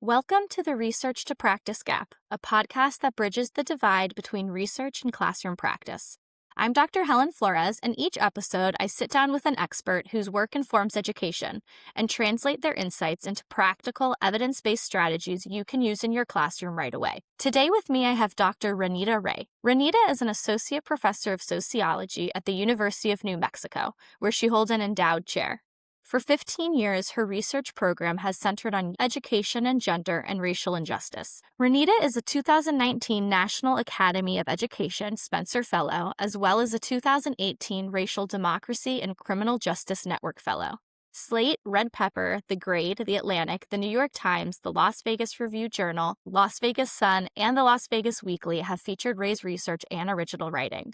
Welcome to the Research to Practice Gap, a podcast that bridges the divide between research and classroom practice. I'm Dr. Helen Flores, and each episode I sit down with an expert whose work informs education and translate their insights into practical, evidence-based strategies you can use in your classroom right away. Today with me I have Dr. Ranita Ray. Ranita is an associate professor of sociology at the University of New Mexico, where she holds an endowed chair. For 15 years, her research program has centered on education and gender and racial injustice. Ranita is a 2019 National Academy of Education Spencer Fellow, as well as a 2018 Racial Democracy and Criminal Justice Network Fellow. Slate, Red Pepper, The Grade, The Atlantic, The New York Times, The Las Vegas Review-Journal, Las Vegas Sun, and The Las Vegas Weekly have featured Ray's research and original writing.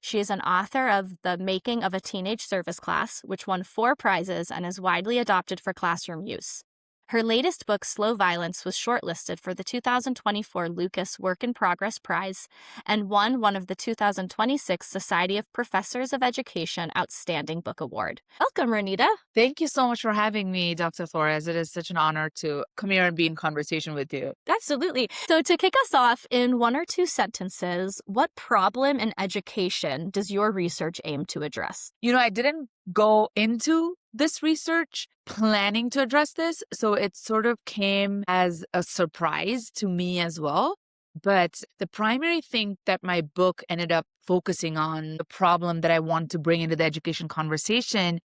She is an author of The Making of a Teenage Service Class, which won 4 prizes and is widely adopted for classroom use. Her latest book, Slow Violence, was shortlisted for the 2024 Lucas Work in Progress Prize and won one of the 2026 Society of Professors of Education Outstanding Book Award. Welcome, Ranita. Thank you so much for having me, Dr. Flores. It is such an honor to come here and be in conversation with you. Absolutely. So to kick us off, in 1 or 2 sentences, what problem in education does your research aim to address? I didn't go into this research planning to address this, so it sort of came as a surprise to me as well. But the primary thing that my book ended up focusing on, the problem that I want to bring into the education conversation,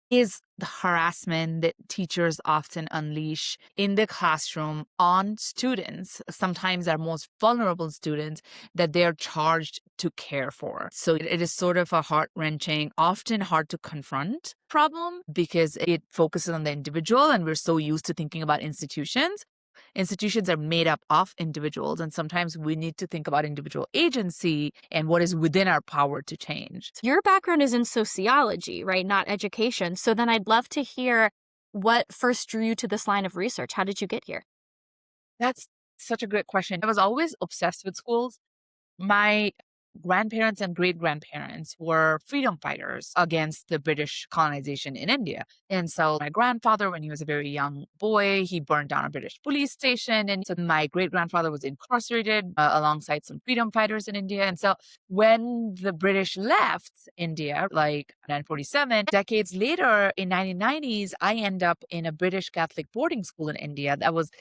is the harassment that teachers often unleash in the classroom on students, sometimes our most vulnerable students that they're charged to care for. So it is sort of a heart-wrenching, often hard to confront problem because it focuses on the individual, and we're so used to thinking about institutions. Institutions are made up of individuals, and sometimes we need to think about individual agency and what is within our power to change. Your background is in sociology, right? Not education. So then I'd love to hear what first drew you to this line of research. How did you get here? That's such a great question. I was always obsessed with schools. My grandparents and great-grandparents were freedom fighters against the British colonization in India. And so my grandfather, when he was a very young boy, he burned down a British police station. And so my great-grandfather was incarcerated alongside some freedom fighters in India. And so when the British left India, like 1947, decades later in 1990s, I end up in a British Catholic boarding school in India that was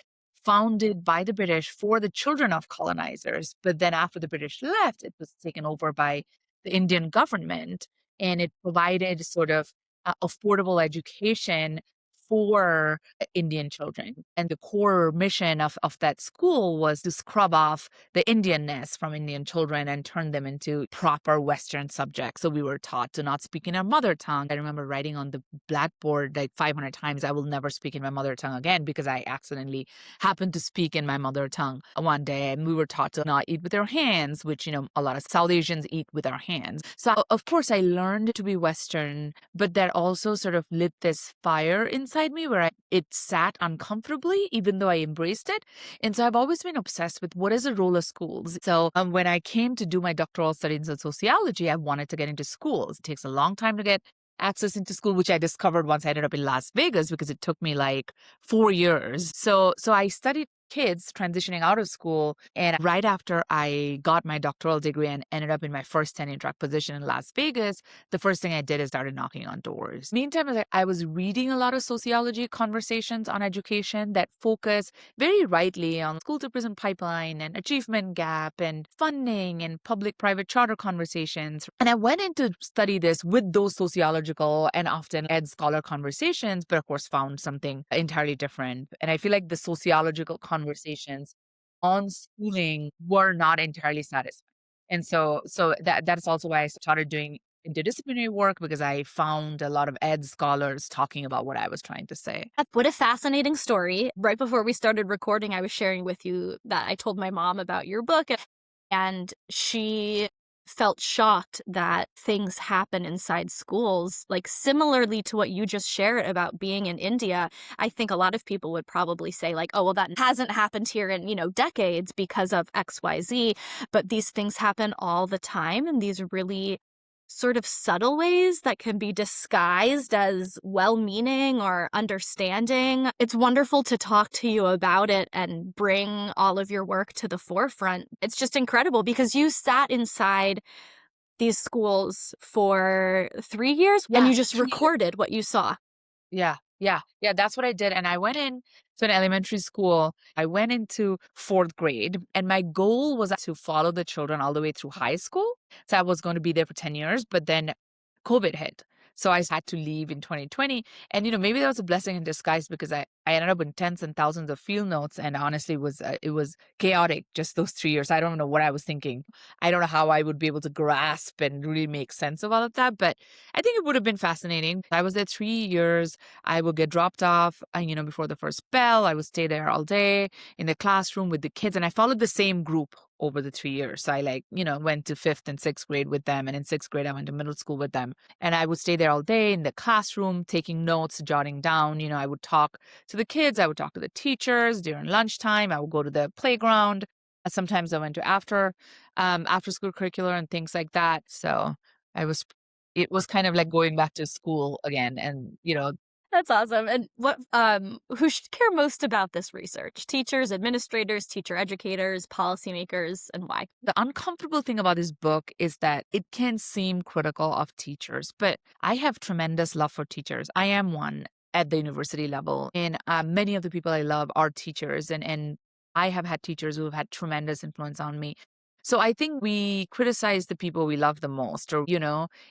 founded by the British for the children of colonizers. But then after the British left, it was taken over by the Indian government, and it provided sort of affordable education for Indian children. And the core mission of that school was to scrub off the Indianness from Indian children and turn them into proper Western subjects. So we were taught to not speak in our mother tongue. I remember writing on the blackboard like 500 times, I will never speak in my mother tongue again, because I accidentally happened to speak in my mother tongue one day. And we were taught to not eat with our hands, which, a lot of South Asians eat with our hands. So of course I learned to be Western, but that also sort of lit this fire inside me where it sat uncomfortably, even though I embraced it. And so I've always been obsessed with what is the role of schools. So when I came to do my doctoral studies in sociology, I wanted to get into schools. It takes a long time to get access into school, which I discovered once I ended up in Las Vegas, because it took me like 4 years. So I studied kids transitioning out of school. And right after I got my doctoral degree and ended up in my first tenure track position in Las Vegas, the first thing I did is started knocking on doors. Meantime, I was reading a lot of sociology conversations on education that focus very rightly on school to prison pipeline and achievement gap and funding and public-private charter conversations. And I went in to study this with those sociological and often ed scholar conversations, but of course found something entirely different. And I feel like the sociological conversations on schooling were not entirely satisfying. And so that is also why I started doing interdisciplinary work, because I found a lot of ed scholars talking about what I was trying to say. What a fascinating story. Right before we started recording, I was sharing with you that I told my mom about your book, and she felt shocked that things happen inside schools, like similarly to what you just shared about being in India. I think a lot of people would probably say like, oh, well, that hasn't happened here in, decades because of XYZ, but these things happen all the time. And these really sort of subtle ways that can be disguised as well-meaning or understanding. It's wonderful to talk to you about it and bring all of your work to the forefront. It's just incredible because you sat inside these schools for 3 years and Yeah, you just 3 years. recorded what you saw. Yeah, yeah, yeah, that's what I did, and I went in to an elementary school. I went into 4th grade, and my goal was to follow the children all the way through high school. So I was gonna be there for 10 years, but then COVID hit. So I had to leave in 2020. And, maybe that was a blessing in disguise because I ended up with tens and thousands of field notes. And honestly, it was chaotic just those 3 years. I don't know what I was thinking. I don't know how I would be able to grasp and really make sense of all of that. But I think it would have been fascinating. I was there 3 years. I would get dropped off, before the first bell. I would stay there all day in the classroom with the kids. And I followed the same group over the 3 years. So I went to 5th and 6th grade with them. And in 6th grade, I went to middle school with them. And I would stay there all day in the classroom, taking notes, jotting down. I would talk to the kids. I would talk to the teachers during lunchtime. I would go to the playground. Sometimes I went to after school curricular and things like that. So I was, it was kind of like going back to school again. And, That's awesome. And who should care most about this research? Teachers, administrators, teacher educators, policymakers, and why? the uncomfortable thing about this book is that it can seem critical of teachers, but I have tremendous love for teachers. I am one at the university level, and many of the people I love are teachers, and I have had teachers who have had tremendous influence on me. So I think we criticize the people we love the most, or,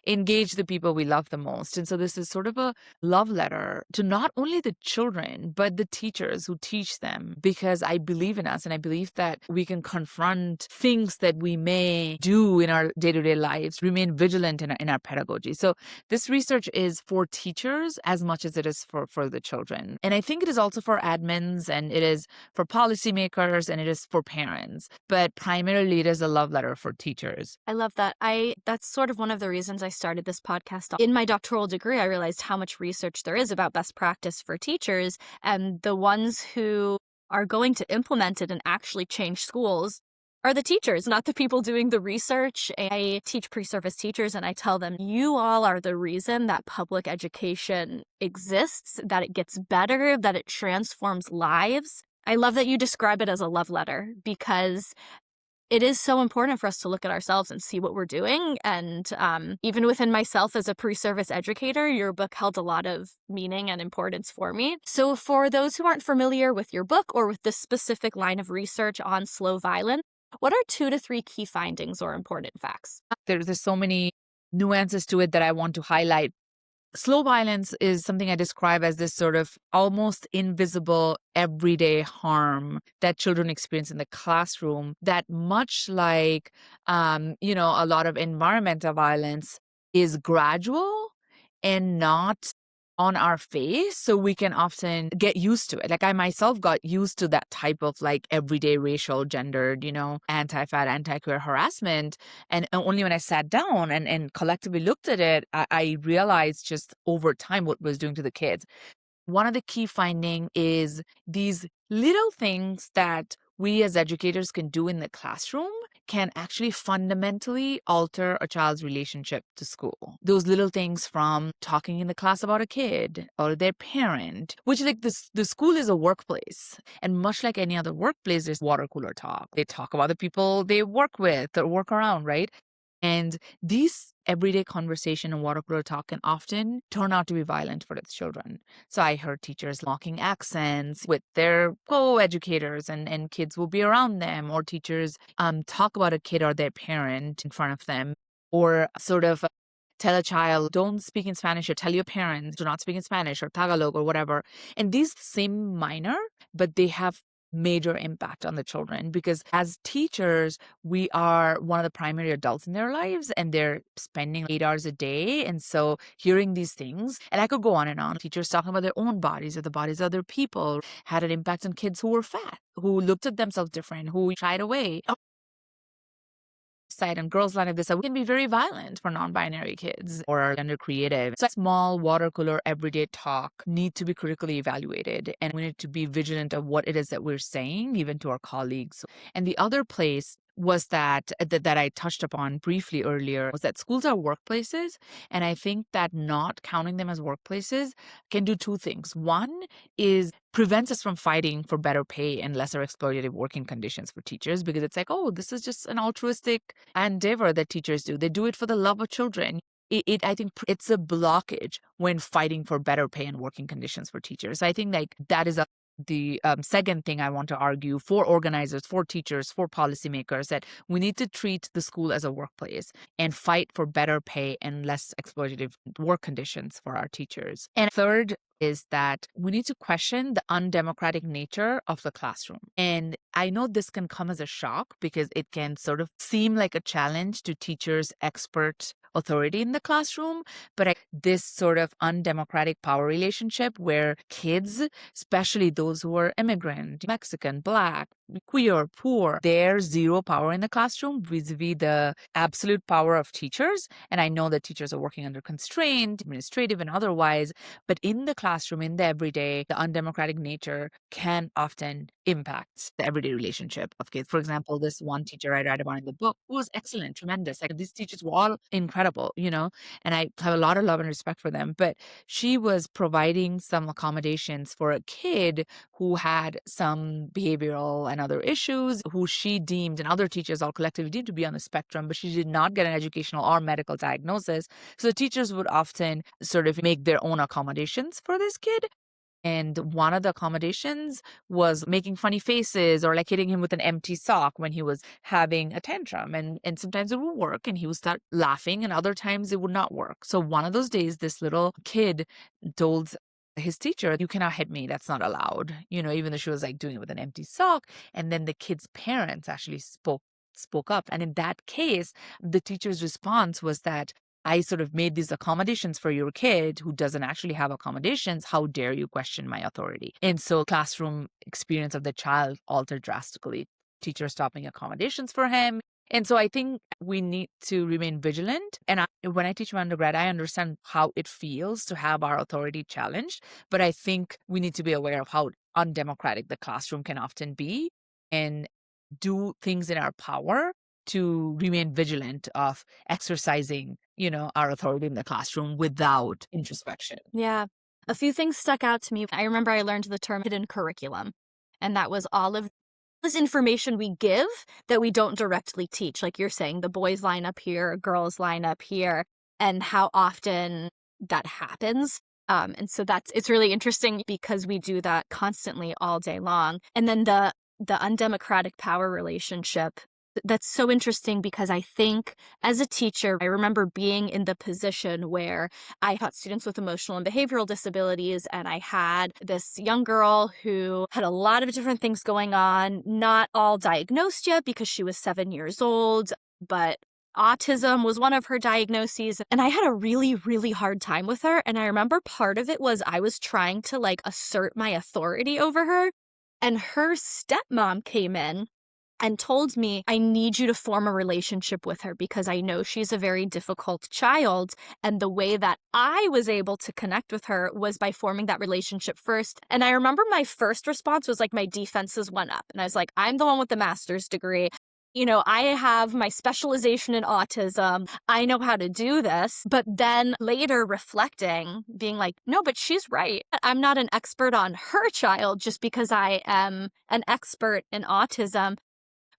engage the people we love the most. And so this is sort of a love letter to not only the children, but the teachers who teach them, because I believe in us and I believe that we can confront things that we may do in our day-to-day lives, remain vigilant in our pedagogy. So this research is for teachers as much as it is for the children. And I think it is also for admins, and it is for policymakers, and it is for parents. But primarily it is a love letter for teachers. I love that. That's sort of one of the reasons I started this podcast. In my doctoral degree, I realized how much research there is about best practice for teachers, and the ones who are going to implement it and actually change schools are the teachers, not the people doing the research. I teach pre-service teachers and I tell them, you all are the reason that public education exists, that it gets better, that it transforms lives. I love that you describe it as a love letter because it is so important for us to look at ourselves and see what we're doing. And even within myself as a pre-service educator, your book held a lot of meaning and importance for me. So for those who aren't familiar with your book or with this specific line of research on slow violence, what are 2 to 3 key findings or important facts? There's so many nuances to it that I want to highlight. Slow violence is something I describe as this sort of almost invisible everyday harm that children experience in the classroom, that much like, a lot of environmental violence is gradual and not on our face. So we can often get used to it. Like I myself got used to that type of like everyday racial, gendered, anti-fat, anti-queer harassment. And only when I sat down and collectively looked at it, I realized just over time what it was doing to the kids. One of the key finding is these little things that we as educators can do in the classroom can actually fundamentally alter a child's relationship to school. Those little things, from talking in the class about a kid or their parent, which like this, the school is a workplace. And much like any other workplace, there's water cooler talk. They talk about the people they work with or work around, right? And these everyday conversation and water cooler talk can often turn out to be violent for the children. So I heard teachers mocking accents with their co-educators, and kids will be around them, or teachers talk about a kid or their parent in front of them, or sort of tell a child, don't speak in Spanish, or tell your parents, do not speak in Spanish or Tagalog or whatever. And these seem minor, but they have major impact on the children, because as teachers, we are one of the primary adults in their lives, and they're spending 8 hours a day. And so hearing these things, and I could go on and on, teachers talking about their own bodies or the bodies of other people, had an impact on kids who were fat, who looked at themselves different, who shied away. Side and girls line of this can be very violent for non-binary kids or gender creative. So small water cooler everyday talk need to be critically evaluated, and we need to be vigilant of what it is that we're saying, even to our colleagues. And the other place was that I touched upon briefly earlier was that schools are workplaces. And I think that not counting them as workplaces can do two things. One is prevents us from fighting for better pay and lesser exploitative working conditions for teachers, because it's like, oh, this is just an altruistic endeavor that teachers do. They do it for the love of children. I think it's a blockage when fighting for better pay and working conditions for teachers. I think like that is the second thing I want to argue for organizers, for teachers, for policymakers, that we need to treat the school as a workplace and fight for better pay and less exploitative work conditions for our teachers. And third is that we need to question the undemocratic nature of the classroom. And I know this can come as a shock because it can sort of seem like a challenge to teachers' expert authority in the classroom, but this sort of undemocratic power relationship where kids, especially those who are immigrant, Mexican, Black, queer, poor, there's zero power in the classroom vis-a-vis the absolute power of teachers. And I know that teachers are working under constraint, administrative and otherwise, but in the classroom, in the everyday, the undemocratic nature can often impact the everyday relationship of kids. For example, this one teacher I write about in the book who was excellent, tremendous. Like these teachers were all incredible, and I have a lot of love and respect for them. But she was providing some accommodations for a kid who had some behavioral and other issues, who she deemed, and other teachers all collectively deemed, to be on the spectrum, but she did not get an educational or medical diagnosis. So teachers would often sort of make their own accommodations for this kid. And one of the accommodations was making funny faces or like hitting him with an empty sock when he was having a tantrum. And sometimes it would work and he would start laughing, and other times it would not work. So one of those days, this little kid told his teacher, "You cannot hit me. That's not allowed." Even though she was like doing it with an empty sock. And then the kid's parents actually spoke up. And in that case, the teacher's response was that, "I sort of made these accommodations for your kid who doesn't actually have accommodations. How dare you question my authority?" And so classroom experience of the child altered drastically. Teacher stopping accommodations for him. And so I think we need to remain vigilant. And when I teach my undergrad, I understand how it feels to have our authority challenged. But I think we need to be aware of how undemocratic the classroom can often be and do things in our power to remain vigilant of exercising, our authority in the classroom without introspection. Yeah. A few things stuck out to me. I remember I learned the term hidden curriculum, and that was all of this information we give that we don't directly teach. Like you're saying, the boys line up here, girls line up here, and how often that happens. And so it's really interesting because we do that constantly all day long. And then the undemocratic power relationship, that's so interesting because I think as a teacher, I remember being in the position where I taught students with emotional and behavioral disabilities, and I had this young girl who had a lot of different things going on, not all diagnosed yet because she was 7 years old, but autism was one of her diagnoses. And I had a really, really hard time with her. And I remember part of it was I was trying to like assert my authority over her. And her stepmom came in and told me, "I need you to form a relationship with her because I know she's a very difficult child." And the way that I was able to connect with her was by forming that relationship first. And I remember my first response was like my defenses went up. And I was like, I'm the one with the master's degree. I have my specialization in autism. I know how to do this. But then later reflecting, being like, no, but she's right. I'm not an expert on her child just because I am an expert in autism.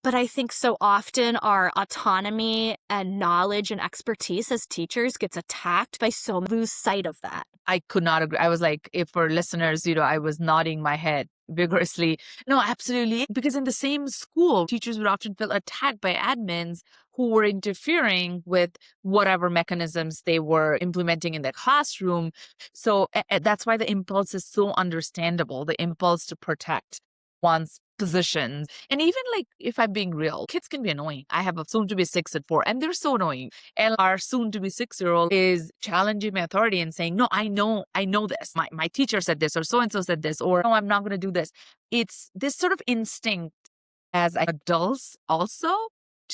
But I think so often our autonomy and knowledge and expertise as teachers gets attacked by lose sight of that. I could not agree. I was like, if for listeners, I was nodding my head vigorously. No, absolutely. Because in the same school, teachers would often feel attacked by admins who were interfering with whatever mechanisms they were implementing in the classroom. So that's why the impulse is so understandable, the impulse to protect one's positions. And even like, if I'm being real, kids can be annoying. I have a soon to be 6 at 4, and they're so annoying. And our soon to be 6-year-old is challenging my authority and saying, no, I know this. My teacher said this, or so-and-so said this, or no, I'm not going to do this. It's this sort of instinct as adults also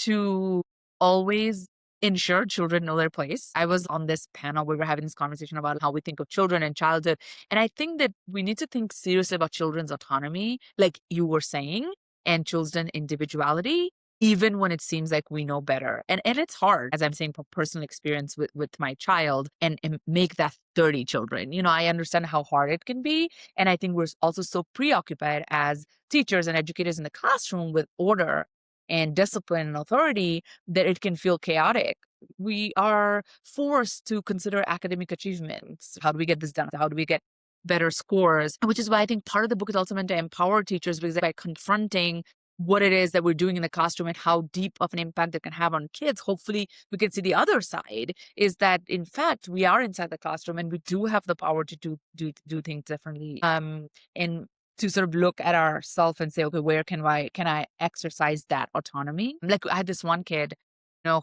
to always ensure children know their place. I was on this panel, we were having this conversation about how we think of children and childhood. And I think that we need to think seriously about children's autonomy, like you were saying, and children's individuality. even when it seems like we know better. And it's hard, as I'm saying, from personal experience with my child and make that 30 children. I understand how hard it can be. And I think we're also so preoccupied as teachers and educators in the classroom with order and discipline and authority that it can feel chaotic. We are forced to consider academic achievements. How do we get this done? How do we get better scores? Which is why I think part of the book is also meant to empower teachers, because by confronting what it is that we're doing in the classroom and how deep of an impact it can have on kids, hopefully we can see the other side is that in fact we are inside the classroom and we do have the power to do things differently. And to sort of look at ourselves and say, okay, where can I exercise that autonomy? Like I had this one kid,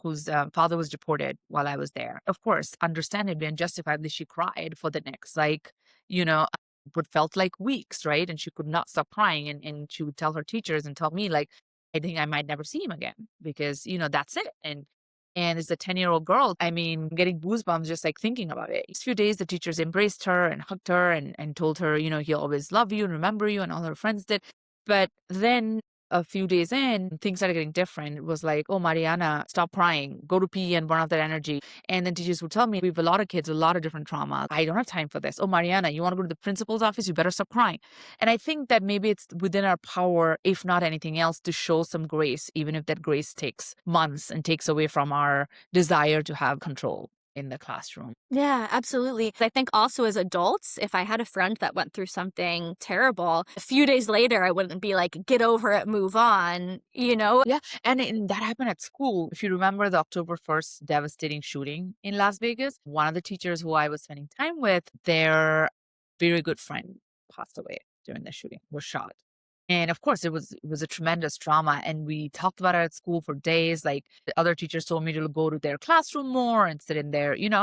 whose father was deported while I was there. Of course, understandably and justifiably, she cried for the next, you know, what felt like weeks, right? And she could not stop crying. And she would tell her teachers and tell me, like, I think I might never see him again because, that's it. And as a 10-year-old girl, I mean, getting goosebumps just like thinking about it. These few days, the teachers embraced her and hugged her and told her, he'll always love you and remember you, and all her friends did. But then a few days in, things started getting different. It was like, oh, Mariana, stop crying, go to PE and burn off that energy. And then teachers would tell me, we have a lot of kids with a lot of different trauma. I don't have time for this. Oh, Mariana, you want to go to the principal's office? You better stop crying. And I think that maybe it's within our power, if not anything else, to show some grace, even if that grace takes months and takes away from our desire to have control in the classroom. Yeah, absolutely. I think also as adults, if I had a friend that went through something terrible, a few days later, I wouldn't be like, get over it, move on, you know? Yeah, and that happened at school. If you remember the October 1st devastating shooting in Las Vegas, one of the teachers who I was spending time with, their very good friend passed away during the shooting, was shot. And of course, it was a tremendous trauma, and we talked about it at school for days. Like the other teachers told me to go to their classroom more and sit in there, in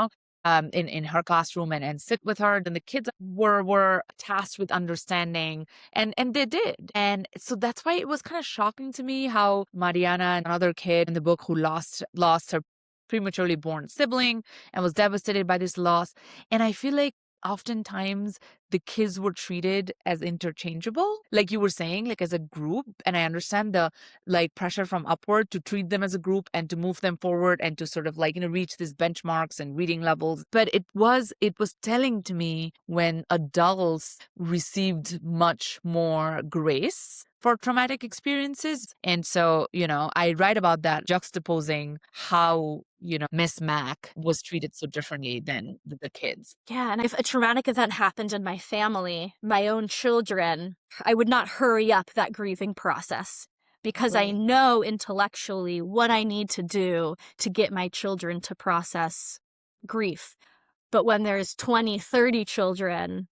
her classroom and sit with her. And the kids were tasked with understanding, and they did. And so that's why it was kind of shocking to me how Mariana, another kid in the book who lost her prematurely born sibling and was devastated by this loss. And I feel like oftentimes the kids were treated as interchangeable, like you were saying, like as a group. And I understand the like pressure from upward to treat them as a group and to move them forward and to sort of like, reach these benchmarks and reading levels. But it was telling to me when adults received much more grace for traumatic experiences. And so, I write about that, juxtaposing how, Miss Mac was treated so differently than the kids. Yeah, and if a traumatic event happened in my family, my own children, I would not hurry up that grieving process because I Right. know intellectually what I need to do to get my children to process grief. But when there's 20, 30 children,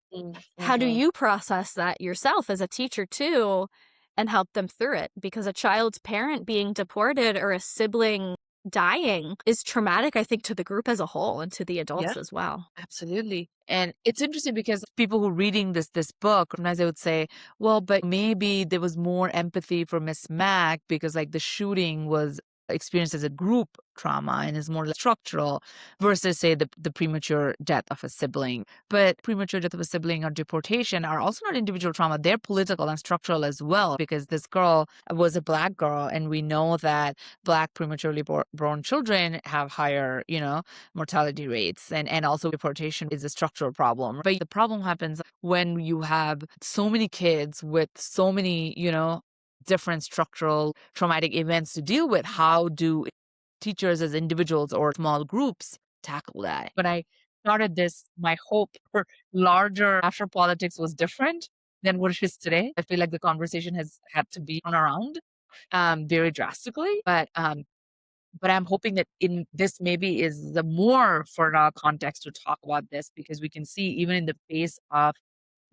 how do Mhm. you process that yourself as a teacher too and help them through it? Because a child's parent being deported or a sibling dying is traumatic, I think, to the group as a whole and to the Yeah. adults as well. Absolutely. And it's interesting because people who reading this book, sometimes they would say, well, but maybe there was more empathy for Miss Mac because like the shooting was experienced as a group trauma and is more like structural versus say the premature death of a sibling. But premature death of a sibling or deportation are also not individual trauma. They're political and structural as well, because this girl was a Black girl, and we know that Black prematurely born children have higher, mortality rates, and also deportation is a structural problem. But the problem happens when you have so many kids with so many, different structural traumatic events to deal with. How do teachers as individuals or small groups tackle that? When I started this, my hope for larger national politics was different than what it is today. I feel like the conversation has had to be turned around very drastically. But I'm hoping that in this maybe is the more fertile context to talk about this, because we can see even in the face of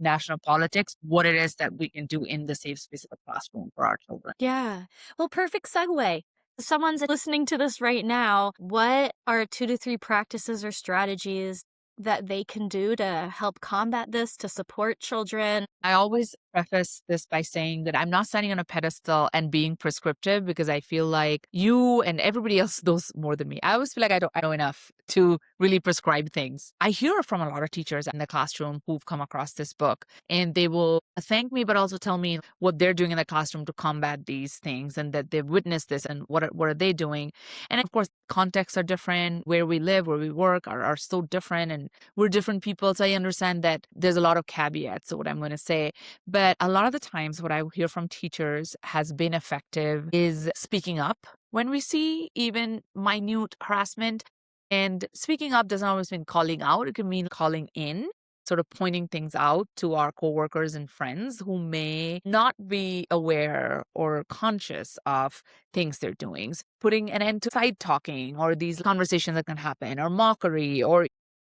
national politics what it is that we can do in the safe space of the classroom for our children. Yeah. Well, perfect segue. Someone's listening to this right now. What are 2 to 3 practices or strategies that they can do to help combat this, to support children? I always preface this by saying that I'm not standing on a pedestal and being prescriptive because I feel like you and everybody else knows more than me. I always feel like I know enough to really prescribe things. I hear from a lot of teachers in the classroom who've come across this book, and they will thank me, but also tell me what they're doing in the classroom to combat these things and that they've witnessed this and what are they doing. And of course, contexts are different. Where we live, where we work are so different, and we're different people. So I understand that there's a lot of caveats to what I'm going to say. But a lot of the times, what I hear from teachers has been effective is speaking up when we see even minute harassment. And speaking up doesn't always mean calling out, it can mean calling in, sort of pointing things out to our coworkers and friends who may not be aware or conscious of things they're doing. Putting an end to side talking or these conversations that can happen, or mockery, or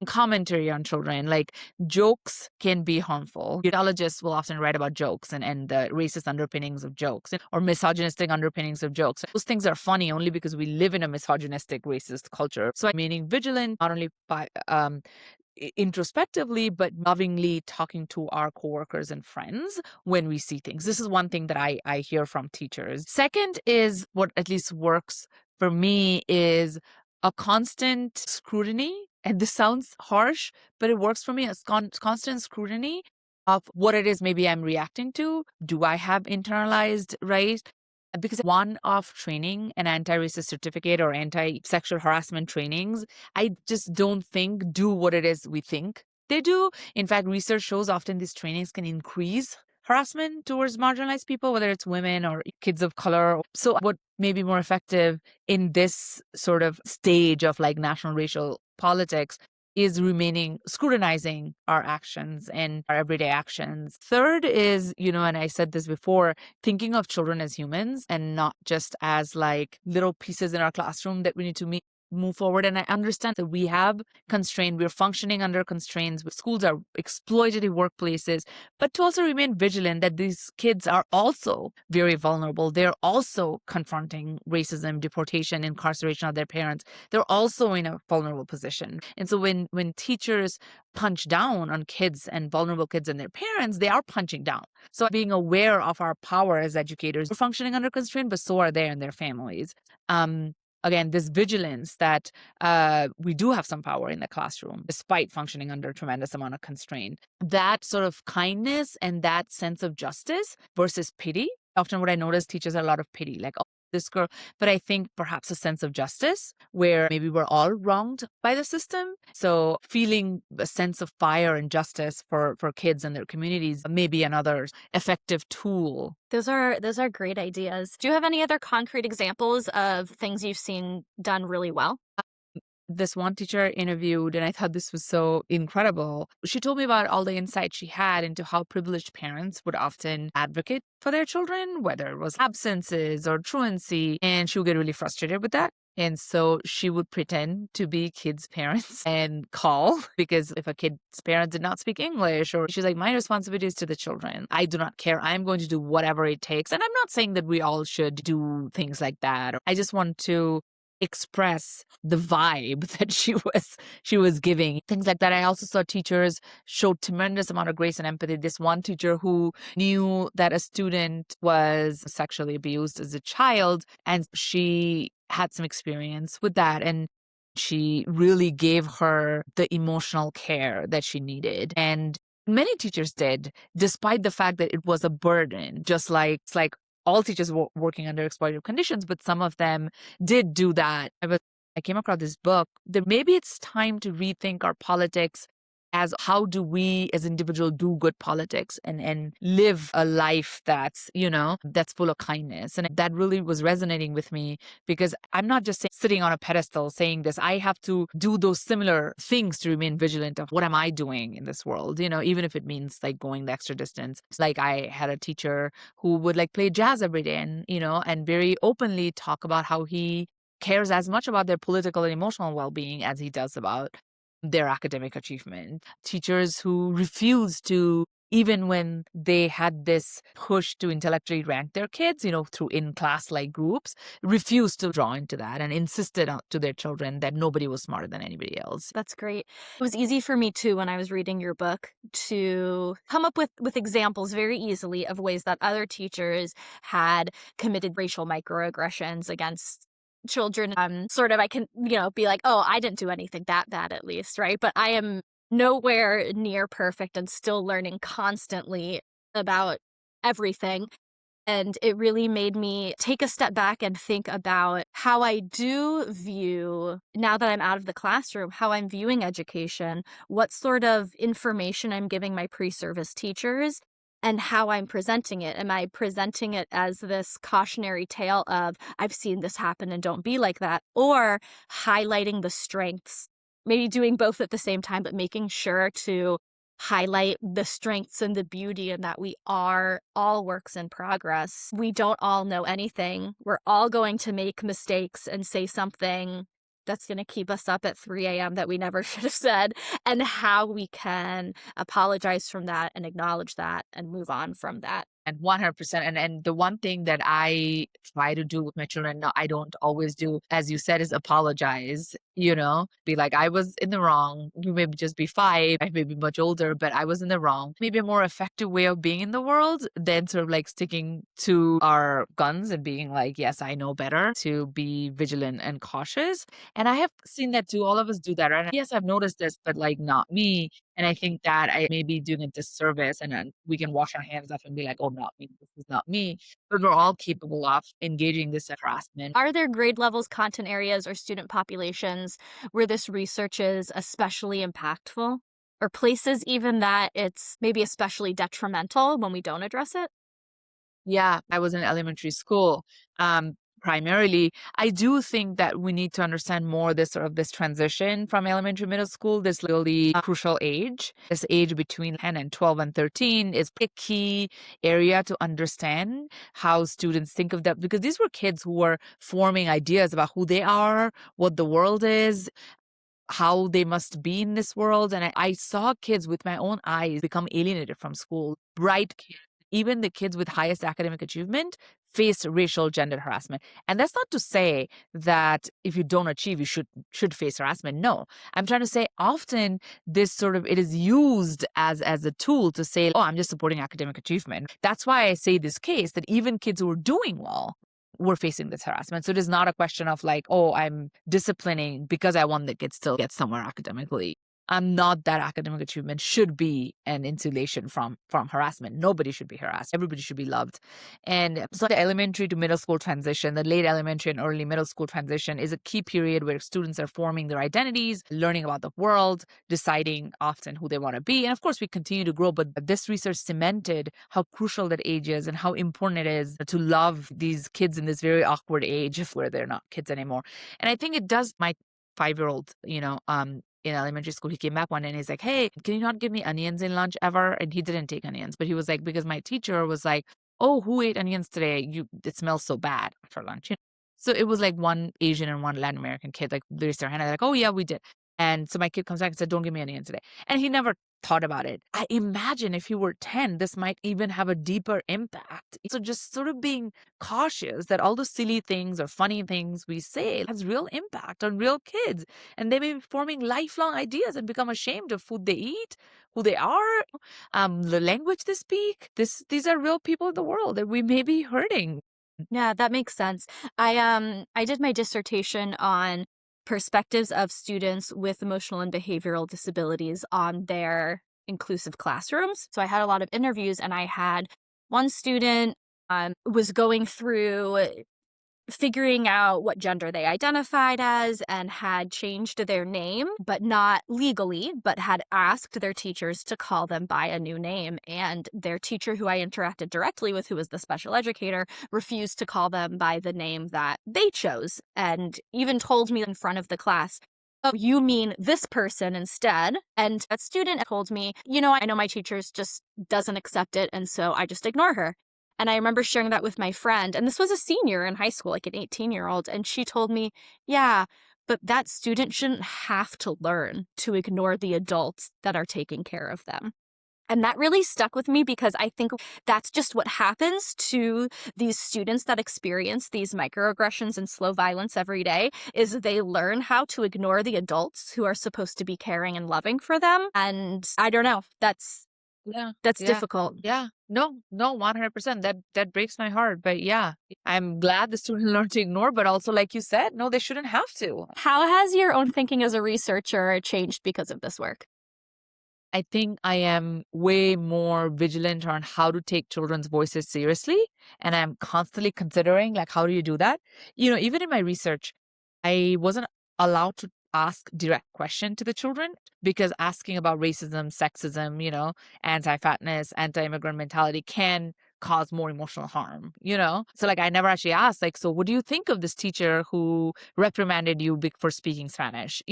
commentary on children. Like, jokes can be harmful. Sociologists will often write about jokes and the racist underpinnings of jokes or misogynistic underpinnings of jokes. Those things are funny only because we live in a misogynistic, racist culture. So I'm remaining vigilant, not only by introspectively, but lovingly talking to our coworkers and friends when we see things. This is one thing that I hear from teachers. Second is what at least works for me is a constant scrutiny. And this sounds harsh, but it works for me as constant scrutiny of what it is maybe I'm reacting to. Do I have internalized right? Because one-off training, an anti-racist certificate or anti-sexual harassment trainings, I just don't think do what it is we think they do. In fact, research shows often these trainings can increase harassment towards marginalized people, whether it's women or kids of color. So what may be more effective in this sort of stage of like national racial politics is remaining scrutinizing our actions and our everyday actions. Third is, and I said this before, thinking of children as humans and not just as like little pieces in our classroom that we need to move forward. And I understand that we have constraints, we're functioning under constraints, schools are exploitative workplaces, but to also remain vigilant that these kids are also very vulnerable. They're also confronting racism, deportation, incarceration of their parents. They're also in a vulnerable position. And so when teachers punch down on kids and vulnerable kids and their parents, they are punching down. So being aware of our power as educators, we're functioning under constraint, but so are they and their families. Again, this vigilance that we do have some power in the classroom, despite functioning under a tremendous amount of constraint. That sort of kindness and that sense of justice versus pity. Often what I notice, teachers are a lot of pity, like, oh, this girl. But I think perhaps a sense of justice where maybe we're all wronged by the system. So feeling a sense of fire and justice for kids and their communities may be another effective tool. Those are great ideas. Do you have any other concrete examples of things you've seen done really well? This one teacher interviewed, and I thought this was so incredible. She told me about all the insight she had into how privileged parents would often advocate for their children, whether it was absences or truancy, and she would get really frustrated with that. And so she would pretend to be kids' parents and call because if a kid's parents did not speak English, or she's like, my responsibility is to the children. I do not care. I'm going to do whatever it takes. And I'm not saying that we all should do things like that. I just want to express the vibe that she was giving, things like that. I also saw teachers showed tremendous amount of grace and empathy. This one teacher who knew that a student was sexually abused as a child, and she had some experience with that, and she really gave her the emotional care that she needed. And many teachers did, despite the fact that it was a burden, just like it's like all teachers were working under exploitative conditions, but some of them did do that. I came across this book that maybe it's time to rethink our politics as how do we as individuals do good politics and live a life that's, that's full of kindness. And that really was resonating with me because I'm not just sitting on a pedestal saying this. I have to do those similar things to remain vigilant of what am I doing in this world, even if it means like going the extra distance. Like I had a teacher who would like play jazz every day and very openly talk about how he cares as much about their political and emotional well-being as he does about their academic achievement. Teachers who refuse to even when they had this push to intellectually rank their kids, through in-class like groups, refused to draw into that and insisted to their children that nobody was smarter than anybody else. That's great. It was easy for me too when I was reading your book to come up with examples very easily of ways that other teachers had committed racial microaggressions against children. Sort of I can, be like, oh, I didn't do anything that bad at least, right? But I am nowhere near perfect and still learning constantly about everything. And it really made me take a step back and think about how I do view, now that I'm out of the classroom, how I'm viewing education, what sort of information I'm giving my pre-service teachers, and how I'm presenting it. Am I presenting it as this cautionary tale of, I've seen this happen and don't be like that, or highlighting the strengths? Maybe doing both at the same time, but making sure to highlight the strengths and the beauty and that we are all works in progress. We don't all know anything. We're all going to make mistakes and say something that's going to keep us up at 3 a.m. that we never should have said, and how we can apologize from that and acknowledge that and move on from that. And 100%. And the one thing that I try to do with my children, no, I don't always do, as you said, is apologize, be like, I was in the wrong. You maybe just be 5, I may be much older, but I was in the wrong. Maybe a more effective way of being in the world than sort of like sticking to our guns and being like, yes, I know better, to be vigilant and cautious. And I have seen that too. All of us do that. And yes, I've noticed this, but like not me. And I think that I may be doing a disservice, and then we can wash our hands off and be like, oh, not me. This is not me. But we're all capable of engaging this harassment. Are there grade levels, content areas, or student populations where this research is especially impactful? Or places even that it's maybe especially detrimental when we don't address it? Yeah, I was in elementary school. Primarily, I do think that we need to understand more this transition from elementary middle school, this really crucial age. This age between 10 and 12 and 13 is a key area to understand how students think of that, because these were kids who were forming ideas about who they are, what the world is, how they must be in this world. And I saw kids with my own eyes become alienated from school. Bright kids, even the kids with highest academic achievement, face racial gendered harassment. And that's not to say that if you don't achieve, you should face harassment. No, I'm trying to say often it is used as a tool to say, oh, I'm just supporting academic achievement. That's why I say this case that even kids who are doing well were facing this harassment. So it is not a question of like, oh, I'm disciplining because I want the kids to get somewhere academically. I'm not that academic achievement should be an insulation from harassment. Nobody should be harassed. Everybody should be loved. And so the elementary to middle school transition, the late elementary and early middle school transition is a key period where students are forming their identities, learning about the world, deciding often who they want to be. And of course, we continue to grow, but this research cemented how crucial that age is and how important it is to love these kids in this very awkward age where they're not kids anymore. And I think it does. My 5-year-old, in elementary school, he came back one day and he's like, hey, can you not give me onions in lunch ever? And he didn't take onions, but he was like, because my teacher was like, oh, who ate onions today? It smells so bad after lunch. So it was like one Asian and one Latin American kid, like they raised their hand. They're like, oh yeah, we did. And so my kid comes back and said, don't give me onions today. And he never thought about it. I imagine if he were 10, this might even have a deeper impact. So just sort of being cautious that all the silly things or funny things we say has real impact on real kids. And they may be forming lifelong ideas and become ashamed of food they eat, who they are, the language they speak. These are real people in the world that we may be hurting. Yeah, that makes sense. I did my dissertation on perspectives of students with emotional and behavioral disabilities on their inclusive classrooms. So I had a lot of interviews, and I had one student was going through figuring out what gender they identified as and had changed their name, but not legally, but had asked their teachers to call them by a new name. And their teacher, who I interacted directly with, who was the special educator, refused to call them by the name that they chose, and even told me in front of the class, oh, you mean this person instead. And a student told me, I know my teacher's just doesn't accept it, and so I just ignore her. And I remember sharing that with my friend, and this was a senior in high school, like an 18-year-old, and she told me, yeah, but that student shouldn't have to learn to ignore the adults that are taking care of them. And that really stuck with me because I think that's just what happens to these students that experience these microaggressions and slow violence every day is they learn how to ignore the adults who are supposed to be caring and loving for them. And I don't know, that's Yeah. Yeah. difficult. Yeah. No, 100%. That breaks my heart. But yeah, I'm glad the student learned to ignore, but also, like you said, no, they shouldn't have to. How has your own thinking as a researcher changed because of this work? I think I am way more vigilant on how to take children's voices seriously. And I'm constantly considering, like, how do you do that? Even in my research, I wasn't allowed to ask direct question to the children because asking about racism, sexism, anti-fatness, anti-immigrant mentality can cause more emotional harm. So like I never actually asked, like, so what do you think of this teacher who reprimanded you for speaking Spanish,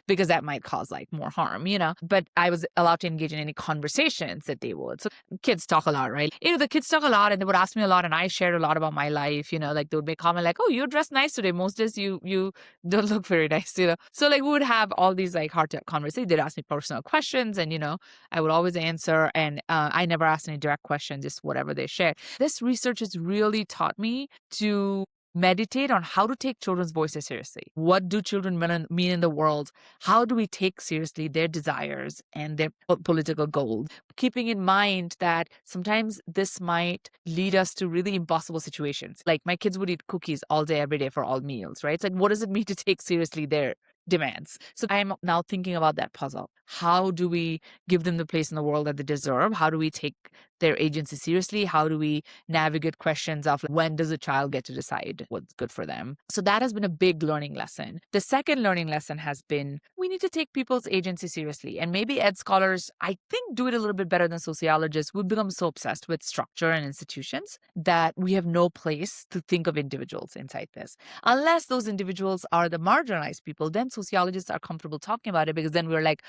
because that might cause like more harm. But I was allowed to engage in any conversations that they would. So kids talk a lot, right? The kids talk a lot and they would ask me a lot and I shared a lot about my life, like they would make comment like, oh, you're dressed nice today. Most days you don't look very nice. So like we would have all these like heart to conversations. They'd ask me personal questions and I would always answer, and I never asked any direct questions, just whatever they shared. This research has really taught me to meditate on how to take children's voices seriously. What do children mean in the world? How do we take seriously their desires and their political goals? Keeping in mind that sometimes this might lead us to really impossible situations. Like my kids would eat cookies all day, every day for all meals, right? It's like, what does it mean to take seriously their demands? So I'm now thinking about that puzzle. How do we give them the place in the world that they deserve? How do we take their agency seriously? How do we navigate questions of when does a child get to decide what's good for them? So that has been a big learning lesson. The second learning lesson has been we need to take people's agency seriously. And maybe ed scholars, I think, do it a little bit better than sociologists. We've become so obsessed with structure and institutions that we have no place to think of individuals inside this. Unless those individuals are the marginalized people, then sociologists are comfortable talking about it because then we're like,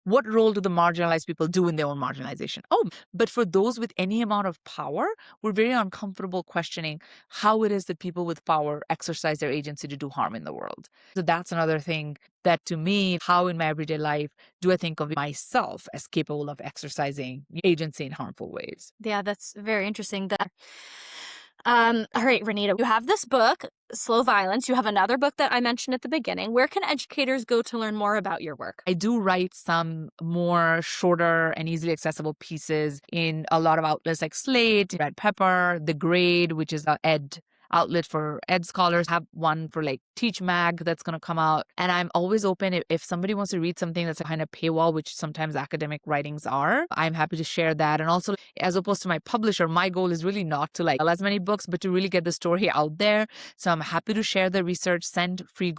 what role do the marginalized people do in their own marginalization? Oh, but for those with any amount of power, we're very uncomfortable questioning how it is that people with power exercise their agency to do harm in the world. So that's another thing that to me, how in my everyday life do I think of myself as capable of exercising agency in harmful ways? Yeah, that's very interesting. All right, Ranita, you have this book, Slow Violence. You have another book that I mentioned at the beginning. Where can educators go to learn more about your work? I do write some more shorter and easily accessible pieces in a lot of outlets like Slate, Red Pepper, The Grade, which is an ed outlet for ed scholars. Have one for like Teach Mag that's going to come out. And I'm always open if somebody wants to read something that's behind a paywall, which sometimes academic writings are, I'm happy to share that. And also, as opposed to my publisher, my goal is really not to like sell as many books, but to really get the story out there. So I'm happy to share the research, send free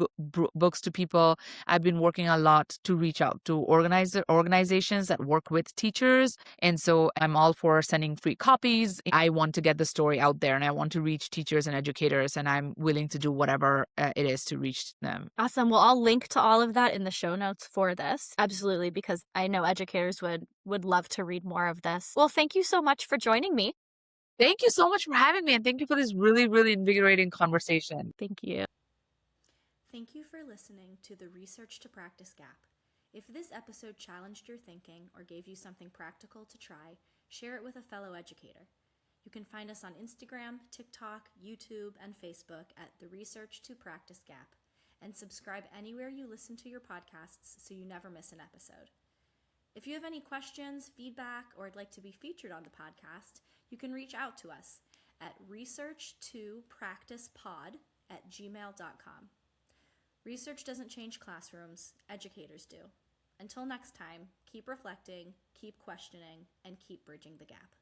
books to people. I've been working a lot to reach out to organizations that work with teachers. And so I'm all for sending free copies. I want to get the story out there and I want to reach teachers and educators, and I'm willing to do whatever it is to reach them. Awesome. Well, I'll link to all of that in the show notes for this. Absolutely, because I know educators would love to read more of this. Well, thank you so much for joining me. Thank you so much for having me, and thank you for this really, really invigorating conversation. Thank you. Thank you for listening to the Research to Practice Gap. If this episode challenged your thinking or gave you something practical to try, share it with a fellow educator. You can find us on Instagram, TikTok, YouTube, and Facebook at the Research to Practice Gap, and subscribe anywhere you listen to your podcasts so you never miss an episode. If you have any questions, feedback, or would like to be featured on the podcast, you can reach out to us at researchtopracticepod@gmail.com. Research doesn't change classrooms, educators do. Until next time, keep reflecting, keep questioning, and keep bridging the gap.